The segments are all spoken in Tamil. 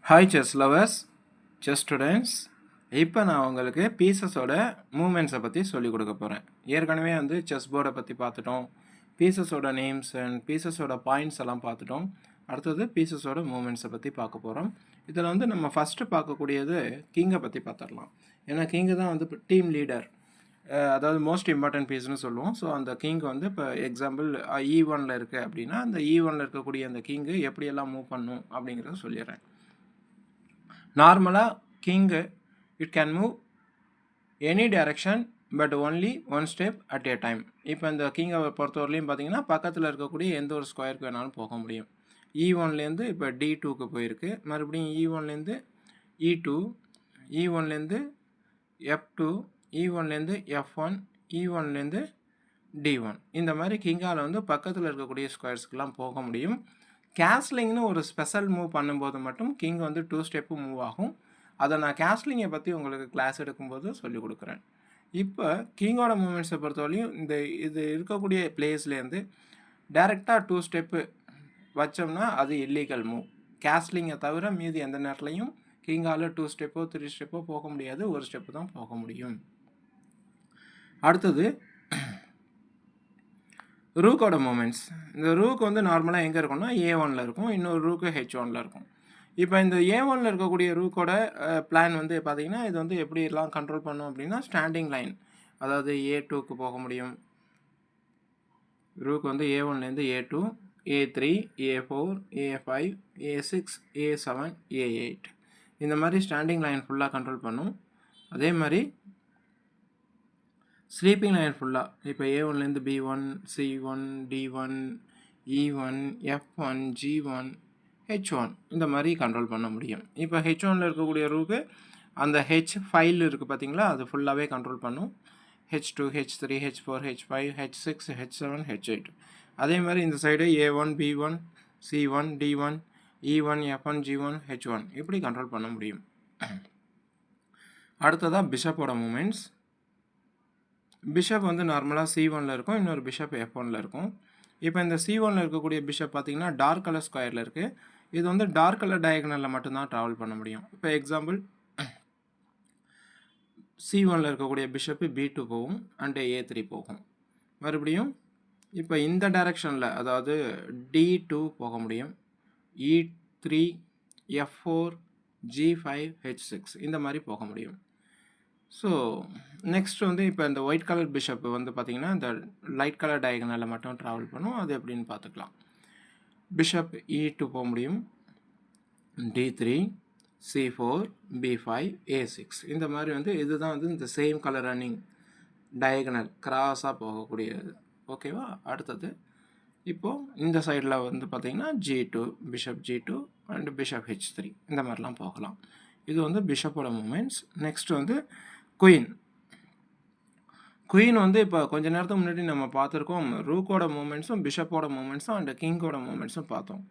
Hi chess lovers, chess students. இப்போ நான் உங்களுக்கு பீசஸோட மூமெண்ட்ஸை பற்றி சொல்லிக் கொடுக்க போகிறேன். ஏற்கனவே செஸ் போர்டை பற்றி பார்த்துட்டோம், பீசஸோட நேம்ஸ் அண்ட் பீசஸோட பாயிண்ட்ஸ் எல்லாம் பார்த்துட்டோம். அடுத்தது பீசஸோட மூமெண்ட்ஸை பற்றி பார்க்க போகிறோம். இதில் நம்ம ஃபஸ்ட்டு பார்க்கக்கூடியது கிங்கை பற்றி பார்த்துடலாம். ஏன்னா கிங்கு தான் டீம் லீடர், அதாவது மோஸ்ட் இம்பார்ட்டன்ட் பீஸ்னு சொல்லுவோம். ஸோ அந்த கிங் இப்போ எக்ஸாம்பிள் E1 இருக்குது அப்படின்னா அந்த E1 இருக்கக்கூடிய அந்த கிங்கு எப்படியெல்லாம் மூவ் பண்ணும் அப்படிங்கிறத சொல்லிடுறேன். நார்மலாக king it can move any direction but only one step at A time. இப்போ இந்த கிங்கை பொறுத்தவரையிலையும் பார்த்தீங்கன்னா பக்கத்தில் இருக்கக்கூடிய எந்த ஒரு ஸ்கொயருக்கு வேணாலும் போக முடியும். E1 இப்போ D2க்கு போயிருக்கு, மறுபடியும் E1 E2, E1 F2, E1 F1, E1 D1. இந்த மாதிரி கிங்கால் பக்கத்தில் இருக்கக்கூடிய ஸ்கொயர்ஸ்க்கெலாம் போக முடியும். கேஸ்லிங்னு ஒரு ஸ்பெஷல் மூவ் பண்ணும்போது மட்டும் கிங் 2 ஸ்டெப்பு மூவ் ஆகும். அதை நான் கேஸ்லிங்கை பற்றி உங்களுக்கு கிளாஸ் எடுக்கும்போது சொல்லிக் கொடுக்குறேன். இப்போ கிங்கோட மூமெண்ட்ஸை பொறுத்தவரையும் இது இருக்கக்கூடிய பிளேஸ்லேருந்து டைரெக்டாக 2 ஸ்டெப்பு வச்சோம்னா அது இல்லீகல் மூவ். கேஸ்லிங்கை தவிர மீதி எந்த நேரத்துலையும் கிங்கால் 2 ஸ்டெப்போ 3 ஸ்டெப்போ போக முடியாது, ஒரு ஸ்டெப்பு தான் போக முடியும். அடுத்தது ரூக்கோட மூமெண்ட்ஸ். இந்த ரூக்கு நார்மலாக எங்கே இருக்கும்னா A1 இருக்கும், இன்னொரு ரூக்கு H1 இருக்கும். இப்போ இந்த A1 இருக்கக்கூடிய ரூக்கோட பிளான் பார்த்தீங்கன்னா இது எப்படிலாம் கண்ட்ரோல் பண்ணும் அப்படின்னா ஸ்டாண்டிங் லைன், அதாவது A2க்கு போக முடியும். Rook A1 A2, A3, A4, A5, A6, A7, A8 இந்த மாதிரி ஸ்டாண்டிங் லைன் ஃபுல்லாக கண்ட்ரோல் பண்ணும். அதே மாதிரி ஸ்லீப்பிங் லைன் ஃபுல்லாக இப்போ A1 B1, C1, D1, E1, F1, G1, H1 இந்த மாதிரி கண்ட்ரோல் பண்ண முடியும். இப்போ H1 இருக்கக்கூடிய ரூக்கு அந்த H5 இருக்குது பார்த்தீங்களா, அது ஃபுல்லாகவே கண்ட்ரோல் பண்ணும். H2, H3, H4, H5, H6, H7, H8. அதே மாதிரி இந்த side A1, B1, C1, D1, E1, F1, G1, H1 இப்படி கண்ட்ரோல் பண்ண முடியும். அடுத்ததாக பிஷப்போட மூமெண்ட்ஸ். பிஷப் நார்மலாக C1 இருக்கும், இன்னொரு பிஷப் F1 இருக்கும். இப்போ இந்த C1 இருக்கக்கூடிய பிஷப் பார்த்தீங்கன்னா டார்க் கலர் ஸ்கொயரில் இருக்குது. இது டார்க் கலர் டயகனலில் மட்டும்தான் ட்ராவல் பண்ண முடியும். இப்போ எக்ஸாம்பிள் C1 இருக்கக்கூடிய பிஷப்பு B2 போகும் அண்டு A3 போகும். மறுபடியும் இப்போ இந்த டைரக்ஷனில் அதாவது D2 போக முடியும், E3, F4, G5, H6 இந்த மாதிரி போக முடியும். ஸோ நெக்ஸ்ட் இப்போ இந்த ஒயிட் கலர் பிஷப் பார்த்தீங்கன்னா இந்த லைட் கலர் டயகனலில் மட்டும் ட்ராவல் பண்ணும். அது எப்படின்னு பார்த்துக்கலாம். பிஷப் E2 போக முடியும், D3, C4, B5, A6 இந்த மாதிரி இதுதான் இந்த சேம் கலர் ரன்னிங் டயகனல் கிராஸாக போகக்கூடியது. ஓகேவா? அடுத்தது இப்போது இந்த சைடில் பார்த்தீங்கன்னா G2, bishop G2 and bishop H3 இந்த மாதிரிலாம் போகலாம். இது பிஷப்போட மூமெண்ட்ஸ். Next queen. குயின் இப்போ கொஞ்ச நேரத்துக்கு முன்னாடி நம்ம பார்த்துருக்கோம். ரூக்கோட மூமெண்ட்ஸும் பிஷப்போட மூமெண்ட்ஸும் அண்ட் கிங்கோட மூமெண்ட்ஸும் பார்த்தோம்.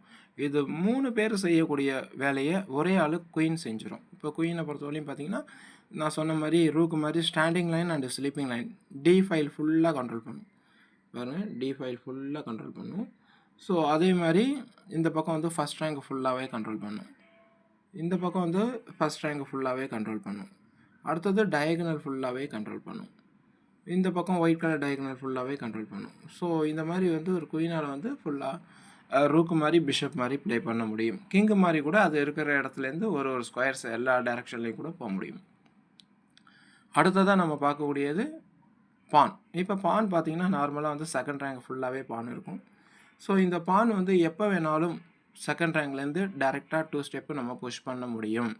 இது 3 பேர் செய்யக்கூடிய வேலையை ஒரே ஆள் குயின் செஞ்சிடும். இப்போ குயினை பொறுத்தவரையும் பார்த்தீங்கன்னா நான் சொன்ன மாதிரி ரூக்கு மாதிரி standing line and sleeping line D5 ஃபுல்லாக கண்ட்ரோல் பண்ணும். பாருங்கள், D5 ஃபுல்லாக கண்ட்ரோல் பண்ணும். ஸோ அதே மாதிரி இந்த பக்கம் ஃபஸ்ட் ரேங்க் ஃபுல்லாகவே கண்ட்ரோல் பண்ணும். இந்த பக்கம் ஃபஸ்ட் ரேங்க் ஃபுல்லாகவே கண்ட்ரோல் பண்ணும். அடுத்தது டயகனல் ஃபுல்லாகவே கண்ட்ரோல் பண்ணும். இந்த பக்கம் ஒயிட் கலர் டயகனல் ஃபுல்லாகவே கண்ட்ரோல் பண்ணும். ஸோ இந்த மாதிரி ஒரு குயினால் ஃபுல்லாக ரூக்கு மாதிரி பிஷப் மாதிரி ப்ளே பண்ண முடியும். கிங்கு மாதிரி கூட அது இருக்கிற இடத்துலேருந்து ஒரு ஸ்கொயர்ஸ் எல்லா டைரக்ஷன்லேயும் கூட போக முடியும். அடுத்ததாக நம்ம பார்க்கக்கூடியது பான். இப்போ பான் பார்த்தீங்கன்னா நார்மலாக செகண்ட் ரேங்க் ஃபுல்லாகவே பான் இருக்கும். ஸோ இந்த பான் எப்போ வேணாலும் செகண்ட் ரேங்க்லேருந்து டைரெக்டாக 2 ஸ்டெப்பு நம்ம புஷ் பண்ண முடியும்.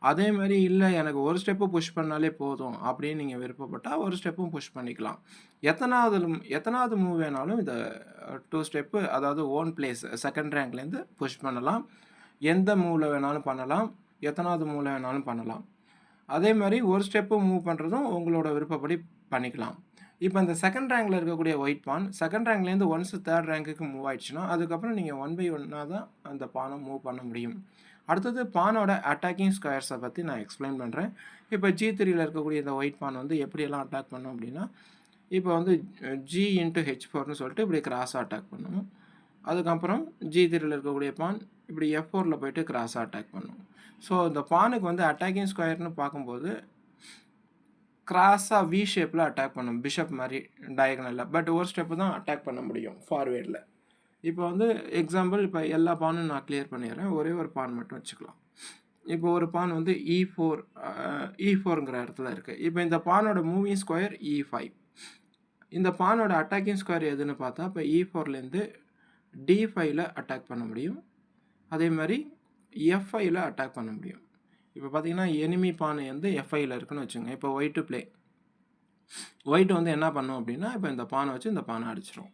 அதே மாதிரி இல்லை எனக்கு ஒரு ஸ்டெப்பு புஷ் பண்ணாலே போதும் அப்படின்னு நீங்கள் விருப்பப்பட்டால் ஒரு ஸ்டெப்பும் புஷ் பண்ணிக்கலாம். எத்தனாவது மூவ் வேணாலும் இதை 2 ஸ்டெப்பு, அதாவது ஓன் பிளேஸ் செகண்ட் ரேங்க்லேருந்து புஷ் பண்ணலாம். எந்த மூவில் வேணாலும் பண்ணலாம், எத்தனாவது மூவில் வேணாலும் பண்ணலாம். அதே மாதிரி ஒரு ஸ்டெப்பு மூவ் பண்ணுறதும் உங்களோட விருப்பப்படி பண்ணிக்கலாம். இப்போ இந்த செகண்ட் ரேங்கில் இருக்கக்கூடிய ஒயிட் பான் செகண்ட் ரேங்க்லேருந்து ஒன்ஸ் தேர்ட் ரேங்க்குக்கு மூவ் ஆயிடுச்சுன்னா அதுக்கப்புறம் நீங்கள் 1 by 1 தான் அந்த பானை மூவ் பண்ண முடியும். அடுத்தது பானோட அட்டாக்கிங் ஸ்கொயர்ஸை பற்றி நான் எக்ஸ்பிளைன் பண்ணுறேன். இப்போ G3 இருக்கக்கூடிய இந்த ஒயிட் பான் எப்படியெல்லாம் அட்டாக் பண்ணும் அப்படின்னா இப்போ G into H4னு சொல்லிட்டு இப்படி கிராஸாக அட்டாக் பண்ணும். அதுக்கப்புறம் G3ல இருக்கக்கூடிய பான் இப்படி F4ல போயிட்டு கிராஸாக அட்டாக் பண்ணும். ஸோ இந்த பானுக்கு வந்து அட்டாக்கிங் ஸ்கொயர்னு பார்க்கும்போது கிராஸாக வி ஷேப்பில் அட்டாக் பண்ணும் பிஷப் மாதிரி டயகனலில். பட் ஒரு ஸ்டெப்பு தான் அட்டாக் பண்ண முடியும் ஃபார்வேர்டில். இப்போ வந்து எக்ஸாம்பிள் இப்போ எல்லா பானும் நான் கிளியர் பண்ணிடுறேன். ஒரே ஒரு பான் மட்டும் வச்சுக்கலாம். இப்போ ஒரு பான் வந்து E4ங்கிற இடத்துல இருக்குது. இப்போ இந்த பானோட மூவிங் ஸ்கொயர் E5. இந்த பானோட அட்டாக்கிங் ஸ்கொயர் எதுன்னு பார்த்தா இப்போ E4லேருந்து D5ல அட்டாக் பண்ண முடியும். அதே மாதிரி F5ல அட்டாக் பண்ண முடியும். இப்போ பார்த்தீங்கன்னா எனிமி பானை வந்து F5ல இருக்குன்னு வச்சுங்க. இப்போ ஒயிட்டு ப்ளே. ஒயிட் வந்து என்ன பண்ணும் அப்படின்னா இப்போ இந்த பானை வச்சு இந்த பானை அடிச்சிடும்.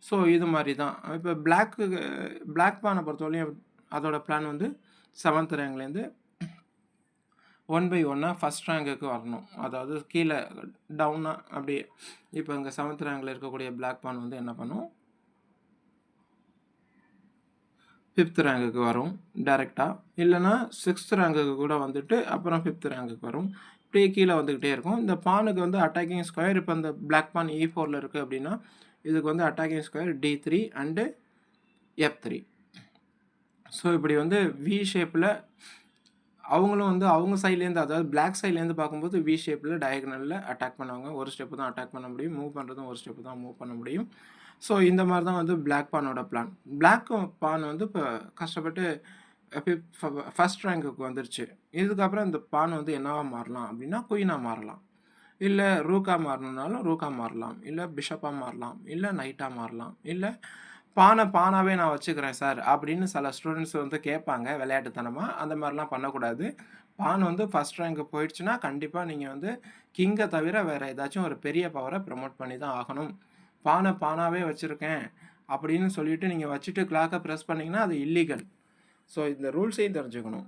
ஸோ இது மாதிரி தான். இப்போ பிளாக் பானை பொறுத்தவரையும் அதோட பிளான் வந்து 7th ரேங்க்லேருந்து 1/1 ஃபஸ்ட் ரேங்குக்கு வரணும். அதாவது கீழே டவுனாக அப்படியே. இப்போ இங்கே 7th ரேங்கில் இருக்கக்கூடிய பிளாக் பான் வந்து என்ன பண்ணும், 5th ரேங்குக்கு வரும் டைரெக்டாக. இல்லைனா 6th ரேங்குக்கு கூட வந்துட்டு அப்புறம் 5th ரேங்குக்கு வரும். இப்படியே கீழே வந்துக்கிட்டே இருக்கும். இந்த பானுக்கு வந்து அட்டாக்கிங் ஸ்கொயர் இப்போ இந்த பிளாக் பான் E4ல் இருக்குது அப்படின்னா இதுக்கு வந்து attacking square D3 and F3. So இப்படி வந்து வி ஷேப்பில் அவங்களும் வந்து அவங்க சைட்லேருந்து, அதாவது பிளாக் சைட்லேருந்து பார்க்கும்போது வி ஷேப்பில் டயகனலில் அட்டாக் பண்ணுவாங்க. ஒரு ஸ்டெப்பு தான் அட்டாக் பண்ண முடியும். மூவ் பண்ணுறதும் ஒரு ஸ்டெப்பு தான் மூவ் பண்ண முடியும். ஸோ இந்த மாதிரி தான் வந்து பிளாக் பானோட பிளான். பிளாக் பான் வந்து இப்போ கஷ்டப்பட்டு ஃபஸ்ட் ரேங்குக்கு வந்துருச்சு. இதுக்கப்புறம் இந்த பான் வந்து என்னவாக மாறலாம் அப்படின்னா குயினாக மாறலாம். இல்லை ரூக்காக மாறணுன்னாலும் ரூக்காக மாறலாம். இல்லை பிஷப்பாக மாறலாம். இல்லை நைட்டாக மாறலாம். இல்லை பானாவே நான் வச்சுக்கிறேன் சார் அப்படின்னு சில ஸ்டூடெண்ட்ஸ் வந்து கேட்பாங்க விளையாட்டுத்தனமாக. அந்த மாதிரிலாம் பண்ணக்கூடாது. பான் வந்து ஃபஸ்ட் ரேங்க் போயிடுச்சுன்னா கண்டிப்பாக நீங்கள் வந்து கிங்கை தவிர வேறு ஏதாச்சும் ஒரு பெரிய பவரை ப்ரமோட் பண்ணி தான் ஆகணும். பானாவே வச்சுருக்கேன் அப்படின்னு சொல்லிட்டு நீங்கள் வச்சுட்டு கிளாக்கை ப்ரெஸ் பண்ணிங்கன்னா அது இல்லீகல். ஸோ இந்த ரூல்ஸையும் தெரிஞ்சுக்கணும்.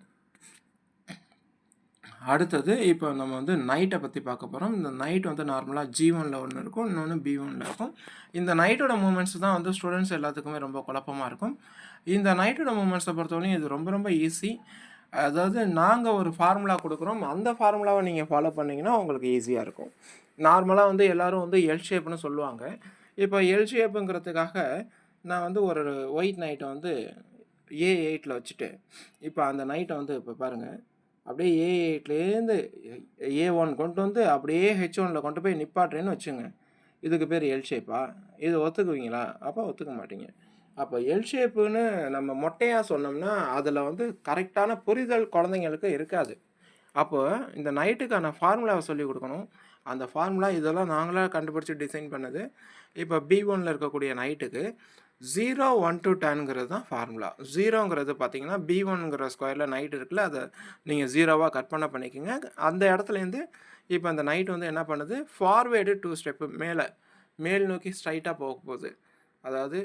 அடுத்தது இப்போ நம்ம வந்து நைட்டை பற்றி பார்க்க போகிறோம். இந்த நைட் வந்து நார்மலாக G1ல் ஒன்று இருக்கும், இன்னொன்று B1ல் இருக்கும். இந்த நைட்டோட மூமெண்ட்ஸ் தான் வந்து ஸ்டூடெண்ட்ஸ் எல்லாத்துக்குமே ரொம்ப குழப்பமாக இருக்கும். இந்த நைட்டோட மூமெண்ட்ஸை பொறுத்தவரையும் இது ரொம்ப ரொம்ப ஈஸி. அதாவது நாங்கள் ஒரு ஃபார்முலா கொடுக்குறோம், அந்த ஃபார்முலாவை நீங்கள் ஃபாலோ பண்ணிங்கன்னா உங்களுக்கு ஈஸியாக இருக்கும். நார்மலாக வந்து எல்லோரும் வந்து எல் ஷேப்னு சொல்லுவாங்க. இப்போ எல் ஷேப்புங்கிறதுக்காக நான் வந்து ஒரு ஒயிட் நைட்டை வந்து A8ல் வச்சுட்டு இப்போ அந்த நைட்டை வந்து இப்போ பாருங்கள் அப்படியே A8லேருந்து A1 கொண்டு வந்து அப்படியே H1ல் கொண்டு போய் நிப்பாட்டுறேன்னு வச்சுங்க. இதுக்கு பேர் எல் ஷேப்பா? இது ஒத்துக்குவீங்களா? அப்போ ஒத்துக்க மாட்டீங்க. அப்போ எல் ஷேப்புன்னு நம்ம மொட்டையாக சொன்னோம்னா அதில் வந்து கரெக்டான புரிதல் குழந்தைங்களுக்கு இருக்காது. அப்போ இந்த நைட்டுக்கான ஃபார்முலாவை சொல்லிக் கொடுக்கணும். அந்த ஃபார்முலா இதெல்லாம் நாங்களாக கண்டுபிடிச்சி டிசைன் பண்ணது. இப்போ B1ல் இருக்கக்கூடிய நைட்டுக்கு 0, 1 to 10ங்கிறது தான் ஃபார்முலா. 0ங்கிறது பார்த்தீங்கன்னா B1ங்கிற ஸ்கொயரில் நைட் இருக்குல்ல, அதை நீங்கள் 0வாக கற்பனை பண்ணிக்கோங்க. அந்த இடத்துலேருந்து இப்போ அந்த நைட் வந்து என்ன பண்ணுது, ஃபார்வேர்டு 2 ஸ்டெப்பு மேல் நோக்கி ஸ்ட்ரைட்டாக போக போகுது. அதாவது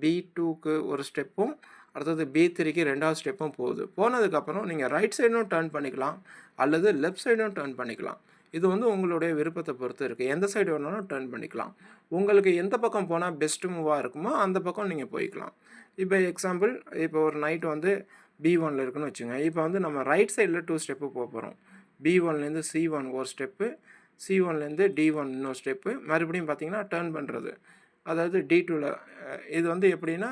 B2க்கு ஒரு ஸ்டெப்பும் அடுத்தது B3க்கு 2வது ஸ்டெப்பும் போகுது. போனதுக்கப்புறம் நீங்கள் ரைட் சைடும் டர்ன் பண்ணிக்கலாம் அல்லது லெஃப்ட் சைடும் டர்ன் பண்ணிக்கலாம். இது வந்து உங்களுடைய விருப்பத்தை பொறுத்து இருக்குது. எந்த சைடு வேணாலும் டர்ன் பண்ணிக்கலாம். உங்களுக்கு எந்த பக்கம் போனால் பெஸ்ட்டு மூவாக இருக்குமோ அந்த பக்கம் நீங்கள் போய்க்கலாம். இப்போ எக்ஸாம்பிள் இப்போ ஒரு நைட்டு வந்து B1ல் இருக்குன்னு வச்சுங்க. இப்போ வந்து நம்ம ரைட் சைடில் 2 ஸ்டெப்பு போக போகிறோம். B1லேருந்து C1 ஒரு ஸ்டெப்பு, C1லேருந்து D1 இன்னொரு ஸ்டெப்பு, மறுபடியும் பார்த்திங்கன்னா டர்ன் பண்ணுறது. அதாவது D2ல் இது வந்து எப்படின்னா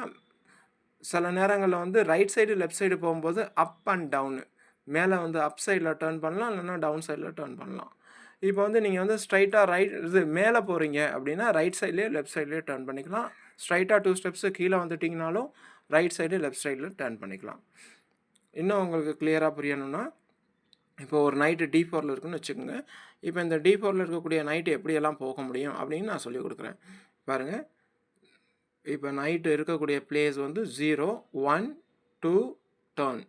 சில நேரங்களில் வந்து ரைட் சைடு லெஃப்ட் சைடு போகும்போது அப் அண்ட் டவுனு, மேலே வந்து அப் சைடில் டர்ன் பண்ணலாம், இல்லைன்னா டவுன் சைடில் டர்ன் பண்ணலாம். இப்போ வந்து நீங்கள் வந்து ஸ்ட்ரைட்டாக இது மேலே போகிறீங்க அப்படின்னா ரைட் சைட்லேயே லெஃப்ட் சைட்லேயே டர்ன் பண்ணிக்கலாம். ஸ்ட்ரைட்டாக 2 ஸ்டெப்ஸு கீழே வந்துட்டிங்கனாலும் ரைட் சைடு லெஃப்ட் சைடில் டர்ன் பண்ணிக்கலாம். இன்னும் உங்களுக்கு கிளியராக புரியணும்னா இப்போ ஒரு நைட்டு D4ல் இருக்குன்னு வச்சுக்கோங்க. இப்போ இந்த D4ல் இருக்கக்கூடிய நைட்டு எப்படியெல்லாம் போக முடியும் அப்படின்னு நான் சொல்லிக் கொடுக்குறேன். பாருங்கள், இப்போ நைட்டு இருக்கக்கூடிய பிளேஸ் வந்து 0, 1, 2 டர்ன்.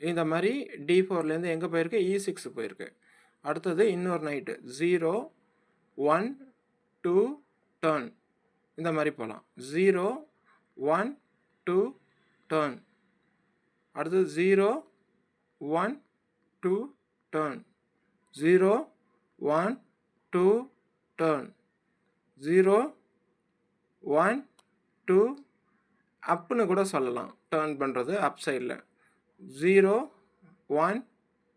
இந்த மாதிரி D4லேருந்து எங்கே போயிருக்கு, E6 போயிருக்கு. அடுத்தது இன்னொரு நைட்டு 0, 1, 2 டர்ன். இந்த மாதிரி போகலாம். 0, 1, 2 டர்ன். அடுத்தது 0, 1, 2 டர்ன். 0, 1, 2 டர்ன். 0, 1, 2 அப்புன்னு கூட சொல்லலாம். டர்ன் பண்ணுறது அப் சைடில். 0, 1,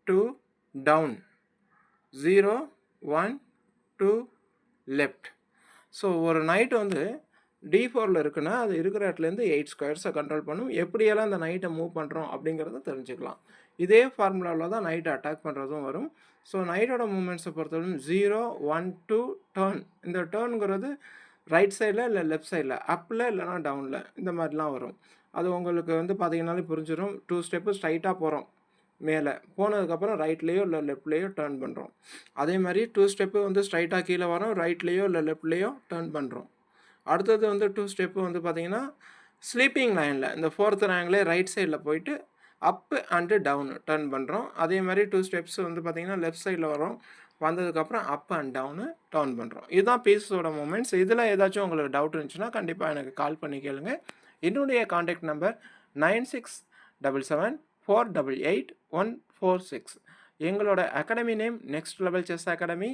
2 டவுன். 0, 1, 2 லெஃப்ட். ஸோ ஒரு நைட்டு வந்து D4ல இருக்குன்னா, அது இருக்கிற இடத்துலேருந்து 8 ஸ்கொயர்ஸ கண்ட்ரோல் பண்ணும். எப்படியெல்லாம் அந்த நைட்ட மூவ் பண்றோம் அப்படிங்கிறத தெரிஞ்சுக்கலாம். இதே ஃபார்முலால தான் நைட்ட அட்டாக் பண்றதும் வரும். ஸோ நைட்டோட மூவ்மெண்ட்ஸ பொறுத்தவரைக்கும் 0, 1, 2 டர்ன். இந்த டர்ன்ங்கிறது ரைட் சைட்ல இல்ல லெஃப்ட் சைட்ல, அப்ல இல்லன்னா டவுன்ல இந்த மாரிலாம் வரும். அது உங்களுக்கு வந்து பார்த்தீங்கன்னாலே புரிஞ்சிரும். 2 ஸ்டெப்பு ஸ்ட்ரைட்டா போறோம் மேல. போனதுக்கப்புறம் ரைட்லயோ இல்ல லெஃப்ட்லயோ டர்ன் பண்றோம். அதே மாரி 2 ஸ்டெப்பு வந்து ஸ்ட்ரைட்டா கீழ வரோம். ரைட்லயோ இல்ல லெஃப்ட்லயோ டர்ன் பண்றோம். அடுத்தது வந்து 2 ஸ்டெப்பு வந்து பார்த்தீங்கன்னா, ஸ்லீப்பிங் லைன்ல இந்த 4த் ரேங்க்லே ரைட் சைட்ல போயிட்டு அப் அண்ட் டவுன் டர்ன் பண்றோம். அதே மாரி 2 ஸ்டெப்ஸ் வந்து பார்த்தீங்கன்னா, லெஃப்ட் சைட்ல வரோம். வந்ததுக்கப்புறம் அப் அண்ட் டவுனு டர்ன் பண்றோம். இதுதான் பீஸஸோட மூவ்மெண்ட்ஸ். இதில ஏதாச்சும் உங்களுக்கு டவுட் இருந்துச்சுன்னா, கண்டிப்பா எனக்கு கால் பண்ணி கேளுங்க. என்னுடைய கான்டாக்ட் நம்பர் 9677488146. எங்களோட academy name next level chess academy.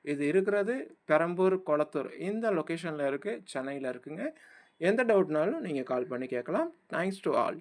இது இருக்கிறது பெரம்பூர், கொளத்தூர் இந்த லொகேஷன்ல இருக்கு. சென்னையில இருக்குங்க. எந்த டவுட்னாலும் நீங்க கால் பண்ணி கேட்கலாம். Thanks to all.